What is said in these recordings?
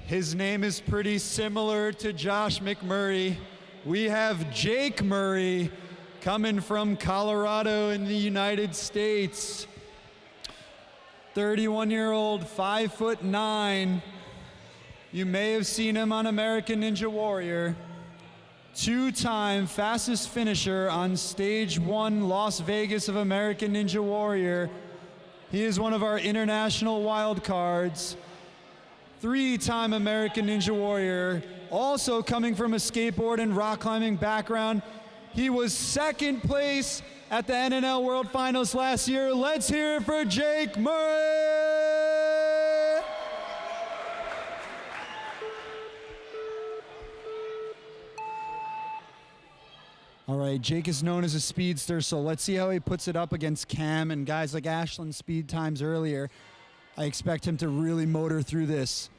His name is pretty similar to Josh McMurray. We have Jake Murray coming from Colorado in the United States. 31-year-old, 5'9". You may have seen him on American Ninja Warrior. Two-time fastest finisher on Stage 1 Las Vegas of American Ninja Warrior. He is one of our international wild cards. Three-time American Ninja Warrior, also coming from a skateboard and rock climbing background. He was second place at the NNL World Finals last year. Let's hear it for Jake Murray! All right, Jake is known as a speedster, so let's see how he puts it up against Cam and guys like Ashland's speed times earlier. I expect him to really motor through this.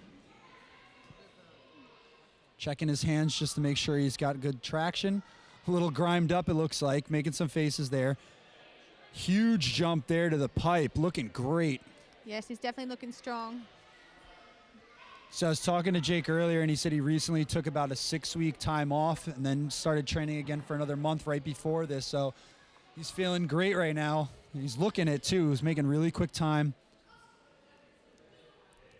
Checking his hands just to make sure he's got good traction. A little grimed up, it looks like, making some faces there. Huge jump there to the pipe, looking great. Yes, he's definitely looking strong. So I was talking to Jake earlier, and he said he recently took about a 6-week time off and then started training again for another month right before this. So he's feeling great right now. He's looking it too. He's making really quick time.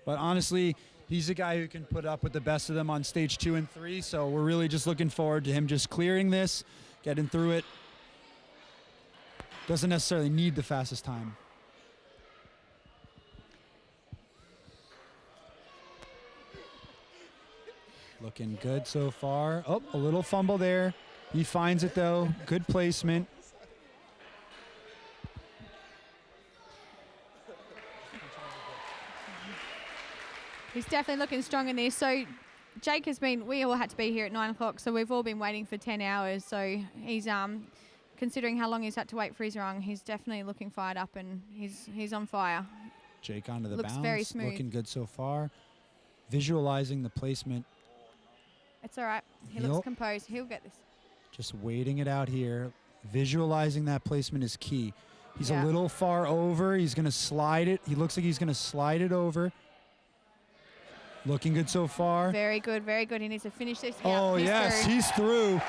But honestly, he's a guy who can put up with the best of them on stage 2 and 3. So we're really just looking forward to him just clearing this, getting through it. Doesn't necessarily need the fastest time. Looking good so far. Oh, a little fumble there. He finds it though. Good placement. He's definitely looking strong in this. So Jake has been, we all had to be here at 9 o'clock, so we've all been waiting for 10 hours. So he's, considering how long he's had to wait for his rung, he's definitely looking fired up and he's on fire. Jake onto the Looks bounce. very smooth. Looking good so far. Visualizing the placement. It's all right. He looks composed. He'll get this. Just waiting it out here. Visualizing that placement is key. He's a little far over. He's going to slide it. He looks like he's going to slide it over. Looking good so far. Very good, very good. He needs to finish this. Oh, yes, he's through.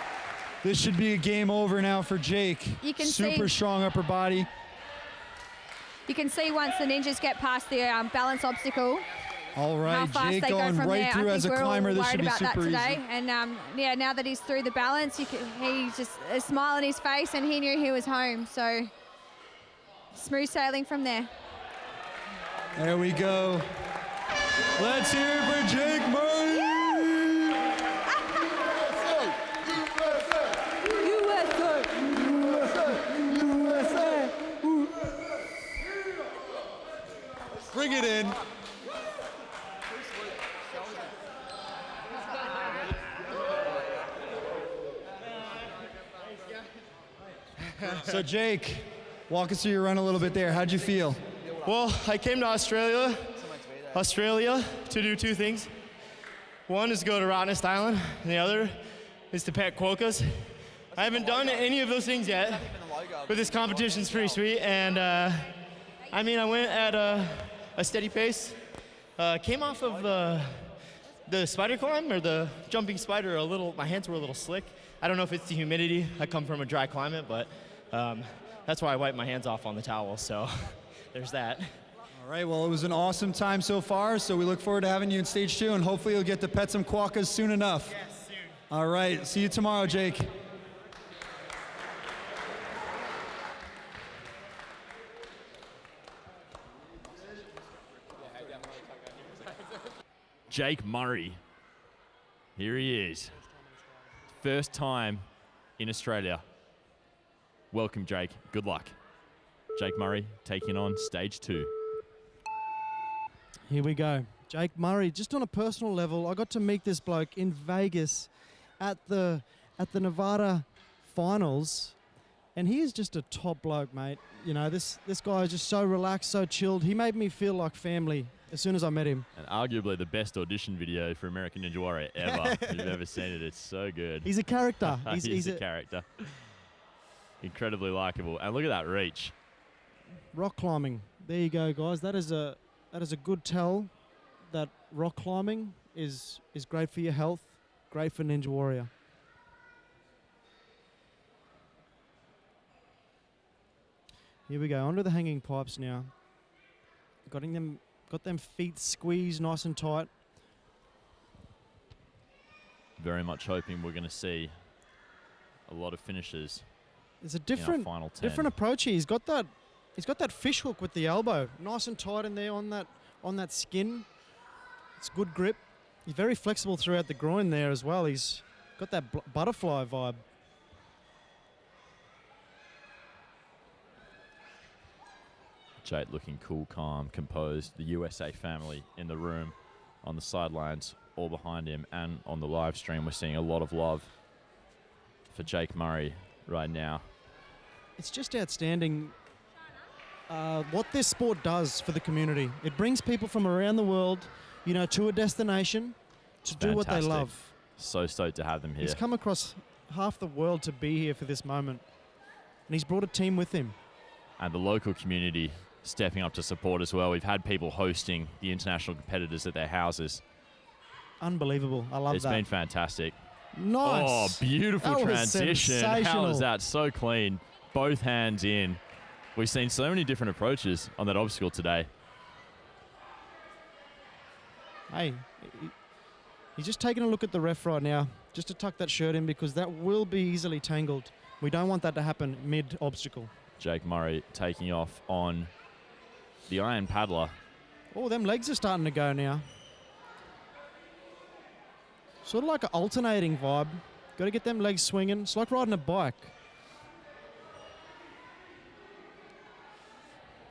This should be a game over now for Jake. You can Super strong upper body. You can see once the ninjas get past the balance obstacle. All right, Jake going right through as a climber. This should be super easy. And yeah, now that he's through the balance, he just a smile on his face, and he knew he was home. So smooth sailing from there. There we go. Let's hear it for Jake Murray. USA. Bring it in. So Jake, walk us through your run a little bit there. How'd you feel? Well, I came to Australia to do 2 things. One is to go to Rottnest Island, and the other is to pet quokkas. I haven't done any of those things yet, but this competition's pretty sweet. And I mean, I went at a steady pace. Came off of the spider climb, or the jumping spider, a little. My hands were a little slick. I don't know if it's the humidity. I come from a dry climate, but that's why I wipe my hands off on the towel. So there's that. All right, well, it was an awesome time so far, so we look forward to having you in stage 2, and hopefully you'll get to pet some quokkas soon enough. Yes, soon. All right, see you tomorrow, Jake. Jake Murray. Here he is. First time in Australia. Welcome, Jake. Good luck. Jake Murray taking on stage 2. Here we go. Jake Murray, just on a personal level, I got to meet this bloke in Vegas at the Nevada Finals, and he is just a top bloke, mate. You know, this guy is just so relaxed, so chilled. He made me feel like family as soon as I met him. And arguably the best audition video for American Ninja Warrior ever. If you've ever seen it, it's so good. He's a character. He's a character. Incredibly likable. And look at that reach. Rock climbing. There you go, guys. That is a good tell that rock climbing is great for your health, great for Ninja Warrior. Here we go, onto the hanging pipes now. Got them feet squeezed nice and tight. Very much hoping we're going to see a lot of finishes. There's a in our different final 10. different approach here. He's got that fish hook with the elbow, nice and tight in there on that skin. It's good grip. He's very flexible throughout the groin there as well. He's got that butterfly vibe. Jake looking cool, calm, composed. The USA family in the room, on the sidelines, all behind him, and on the live stream, we're seeing a lot of love for Jake Murray right now. It's just outstanding what this sport does for the community. It brings people from around the world, you know, to a destination to do what they love. So stoked to have them here. He's come across half the world to be here for this moment, and he's brought a team with him. And the local community stepping up to support as well. We've had people hosting the international competitors at their houses. Unbelievable. I love that. It's been fantastic. Nice. Oh, beautiful That was transition. How sensational. is that? So clean. Both hands in. We've seen so many different approaches on that obstacle today. Hey, he's just taking a look at the ref right now, just to tuck that shirt in, because that will be easily tangled. We don't want that to happen mid-obstacle. Jake Murray taking off on the iron paddler. Oh, them legs are starting to go now. Sort of like an alternating vibe. Got to get them legs swinging. It's like riding a bike.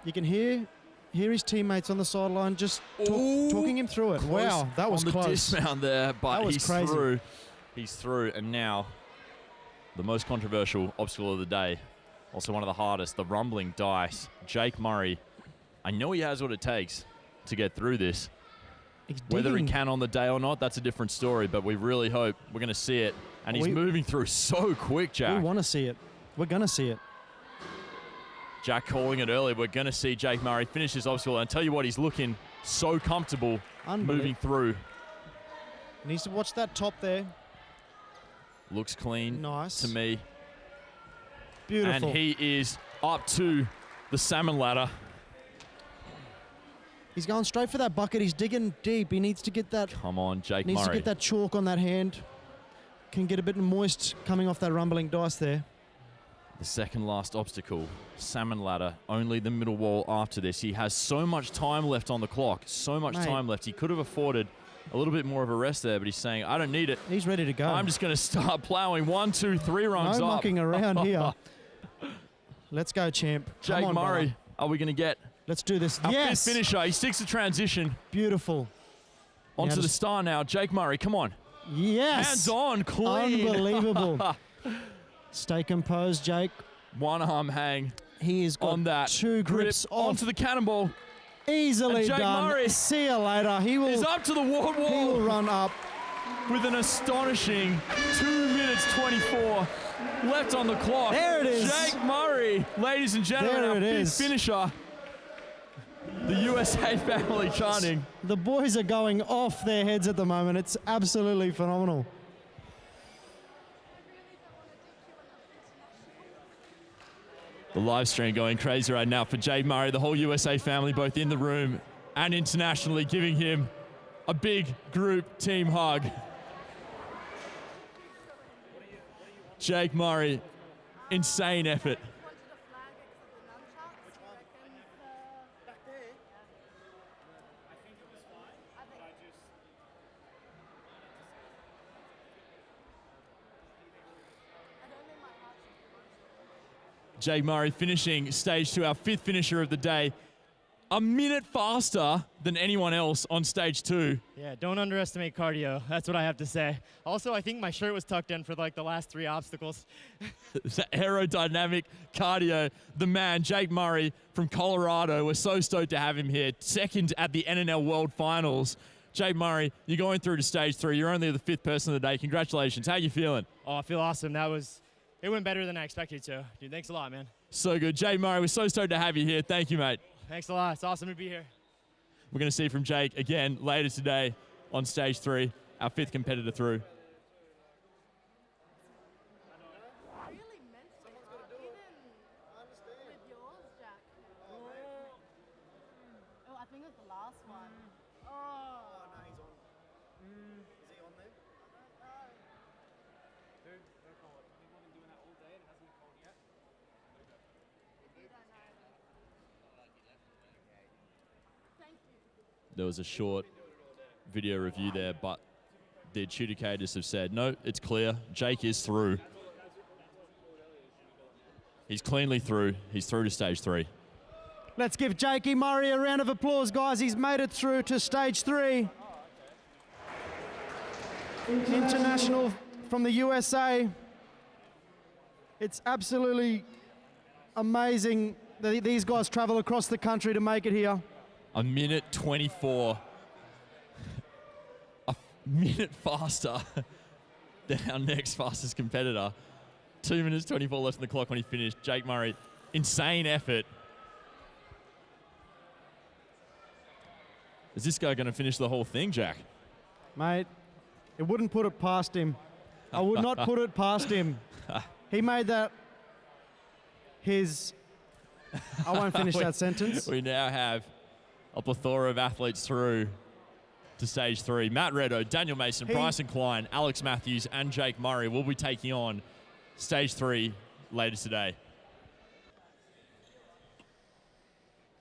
You can hear his teammates on the sideline just talking him through it. Wow, that was on the close. dismount there, but That was he's crazy. through. He's through, and now the most controversial obstacle of the day, also one of the hardest, the rumbling dice. Jake Murray, I know he has what it takes to get through this. He's Whether he digging. can on the day or not, that's a different story, but we really hope we're going to see it. And he's moving through so quick, We Jack. want to see it. We're going to see it. Jack calling it earlier. We're going to see Jake Murray finish this obstacle. And tell you what, he's looking so comfortable moving through. Needs to watch that top there. Looks clean Nice. to me. Beautiful. And he is up to the salmon ladder. He's going straight for that bucket. He's digging deep. He needs to get that. Come on, Jake Needs to Murray. get that chalk on that hand. Can get a bit moist coming off that rumbling dice there. The second last obstacle, salmon ladder, only the middle wall after this. He has so much time left on the clock, so much Mate. time left. He could have afforded a little bit more of a rest there, but he's saying, I don't need it. He's ready to go. I'm just going to start plowing 1, 2, 3 rungs no up. mucking around here. Let's go, champ. Come Jake on, Murray, brother. are we going to get Let's do this. our Yes. fifth finisher? He sticks the transition Beautiful. onto the just- star now. Jake Murray, come on. Yes. Hands on, clean. Unbelievable. Stay composed, Jake. One arm hang He has got on that. two grips grip off. onto the cannonball. Easily And Jake done. Murray See you later. He He's will. up to the wall He will wall run up. with an astonishing 2 minutes 24 left on the clock. There it is. Jake Murray, ladies and gentlemen, There our it fifth is. finisher. The USA family chanting. The boys are going off their heads at the moment. It's absolutely phenomenal. The live stream going crazy right now for Jake Murray, the whole USA family, both in the room and internationally, giving him a big group team hug. Jake Murray, insane effort. Jake Murray finishing stage 2, our fifth finisher of the day. A minute faster than anyone else on stage 2. Yeah, don't underestimate cardio. That's what I have to say. Also, I think my shirt was tucked in for like the last 3 obstacles. The aerodynamic cardio, the man, Jake Murray from Colorado. We're so stoked to have him here. Second at the NNL World Finals. Jake Murray, you're going through to stage 3. You're only the 5th person of the day. Congratulations. How you feeling? Oh, I feel awesome. It went better than I expected to. Dude, thanks a lot, man. So good. Jake Murray, we're so stoked to have you here. Thank you, mate. Thanks a lot. It's awesome to be here. We're going to see from Jake again later today on stage 3, our 5th competitor through. I think it was the last one. Oh, no, he's on. Is he on there? Dude, don't call it. People have been doing that all day and it hasn't been called yet. You don't know. Thank you. There was a short video review there, but the adjudicators have said, no, it's clear. Jake is through. He's cleanly through. He's through to stage 3. Let's give Jakey Murray a round of applause, guys. He's made it through to stage 3. International from the USA. It's absolutely amazing that these guys travel across the country to make it here. A minute 24. A minute faster than our next fastest competitor. 2 minutes 24 left on the clock when he finished. Jake Murray, insane effort. Is this guy going to finish the whole thing, Jack? Mate, it wouldn't put it past him. I would not put it past him. He made that his... I won't finish that sentence. We now have a plethora of athletes through to stage 3. Matt Reddo, Daniel Mason, Bryson Klein, Alex Matthews, and Jake Murray will be taking on stage 3 later today.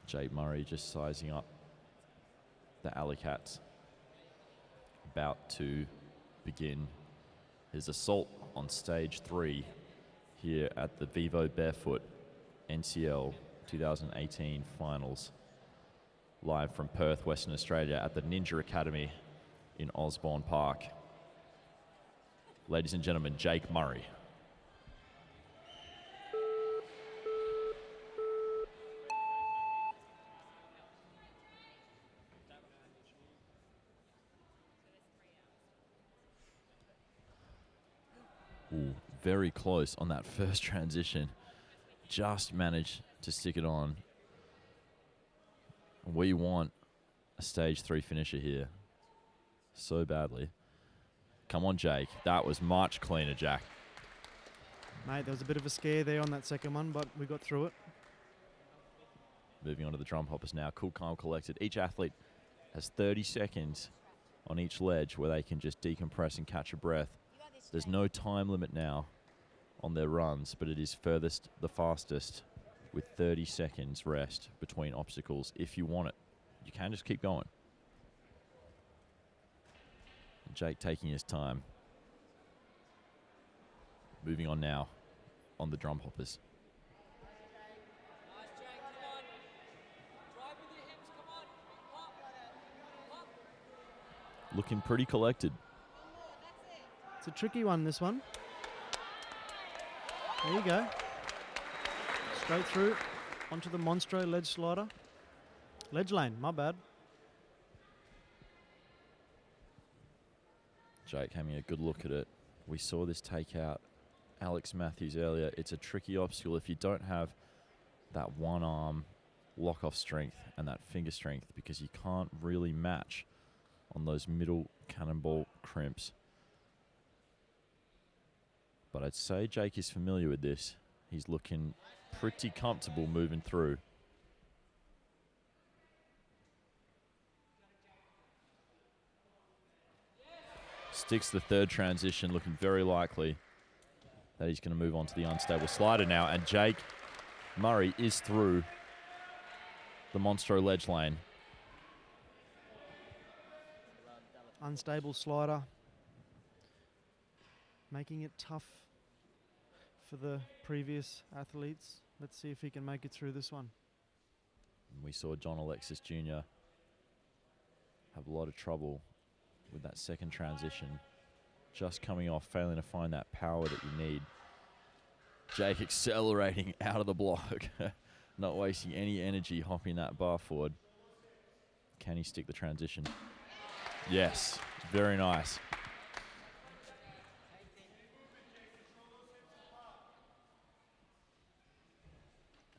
Jake Murray just sizing up the Alley Cats, about to begin his assault on stage 3 here at the Vivo Barefoot NCL 2018 Finals, live from Perth, Western Australia at the Ninja Academy in Osborne Park. Ladies and gentlemen, Jake Murray. Ooh, very close on that first transition. Just managed to stick it on. We want a stage 3 finisher here so badly. Come on, Jake. That was much cleaner, Jack. Mate, there was a bit of a scare there on that second one, but we got through it. Moving on to the drum hoppers now. Cool, calm, collected. Each athlete has 30 seconds on each ledge where they can just decompress and catch a breath. There's no time limit now on their runs, but it is furthest the fastest with 30 seconds rest between obstacles if you want it. You can just keep going. Jake taking his time. Moving on now on the drum hoppers. Looking pretty collected. It's a tricky one, this one. There you go. Straight through onto the Monstro ledge slider. Ledge lane, my bad. Jake having a good look at it. We saw this take out Alex Matthews earlier. It's a tricky obstacle if you don't have that one arm lock off strength and that finger strength, because you can't really match on those middle cannonball crimps. But I'd say Jake is familiar with this. He's looking pretty comfortable moving through. Sticks the third transition, looking very likely that he's going to move on to the unstable slider now. And Jake Murray is through the Monstro ledge lane. Unstable slider. Making it tough for the previous athletes. Let's see if he can make it through this one. We saw John Alexis Jr. have a lot of trouble with that second transition. Just coming off, failing to find that power that you need. Jake accelerating out of the block. Not wasting any energy hopping that bar forward. Can he stick the transition? Yes, very nice.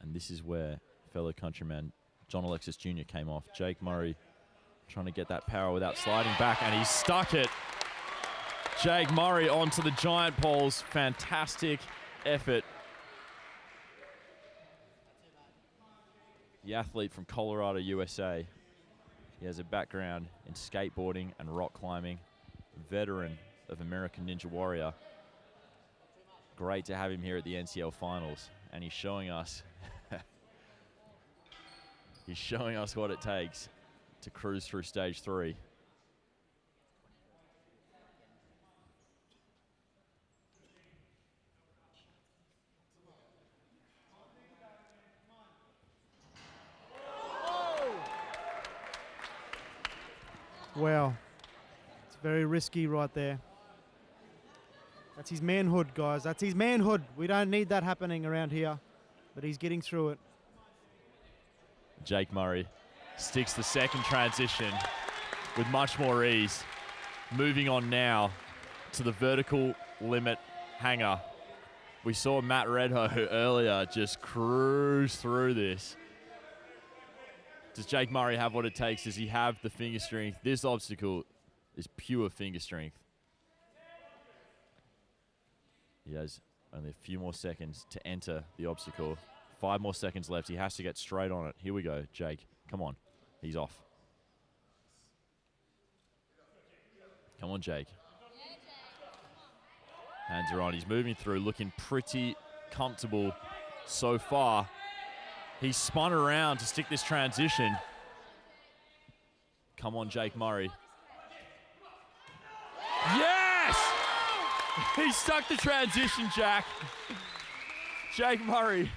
And this is where fellow countryman John Alexis Jr. came off. Jake Murray Trying to get that power without sliding back, and he stuck it. Jake Murray onto the giant poles. Fantastic effort. The athlete from Colorado, USA. He has a background in skateboarding and rock climbing. Veteran of American Ninja Warrior. Great to have him here at the NCL Finals, and he's showing us he's showing us what it takes to cruise through stage 3. Wow. It's very risky right there. That's his manhood, guys. That's his manhood. We don't need that happening around here, but he's getting through it. Jake Murray sticks the second transition with much more ease. Moving on now to the vertical limit hanger. We saw Matt Redho earlier just cruise through this. Does Jake Murray have what it takes? Does he have the finger strength? This obstacle is pure finger strength. He has only a few more seconds to enter the obstacle. 5 more seconds left. He has to get straight on it. Here we go, Jake. Come on. He's off. Come on, Jake. Hands are on. He's moving through, looking pretty comfortable so far. He's spun around to stick this transition. Come on, Jake Murray. Yes! He stuck the transition, Jack. Jake Murray.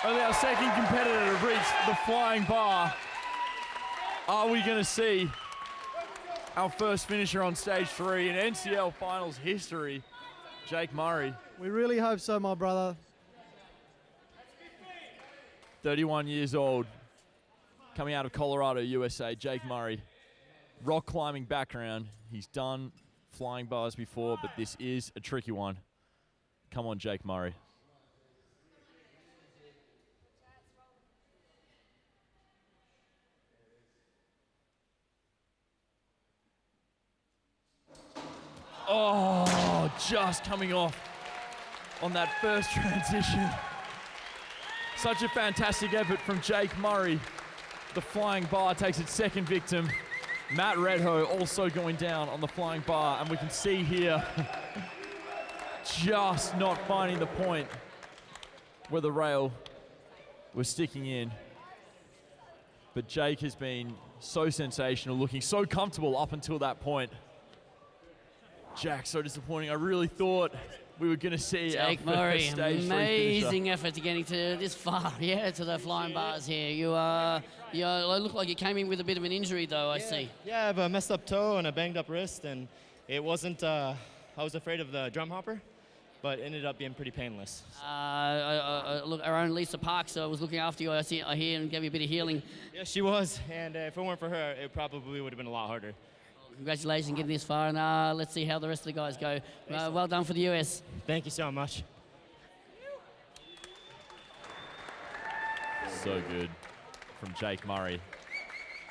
Only our second competitor to reach the flying bar. Are we going to see our first finisher on stage 3 in NCL Finals history, Jake Murray? We really hope so, my brother. 31 years old, coming out of Colorado, USA, Jake Murray. Rock climbing background. He's done flying bars before, but this is a tricky one. Come on, Jake Murray. Oh, just coming off on that first transition. Such a fantastic effort from Jake Murray. The flying bar takes its second victim. Matt Redho also going down on the flying bar, and we can see here just not finding the point where the rail was sticking in. But Jake has been so sensational, looking so comfortable up until that point. Jack, so disappointing. I really thought we were going to see Jake our Murray, first stage 3 amazing effort to getting to this far, to the flying bars here. You look like you came in with a bit of an injury, though, I see. Yeah, I have a messed up toe and a banged up wrist, and it wasn't, I was afraid of the drum hopper, but it ended up being pretty painless. Look, our own Lisa Parks was looking after you, I hear, and gave you a bit of healing. Yeah, she was, and if it weren't for her, it probably would have been a lot harder. Congratulations on getting this far, and let's see how the rest of the guys go. Well done for the US. Thank you so much. So good from Jake Murray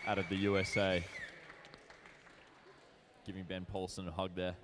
out of the USA. Giving Ben Paulson a hug there.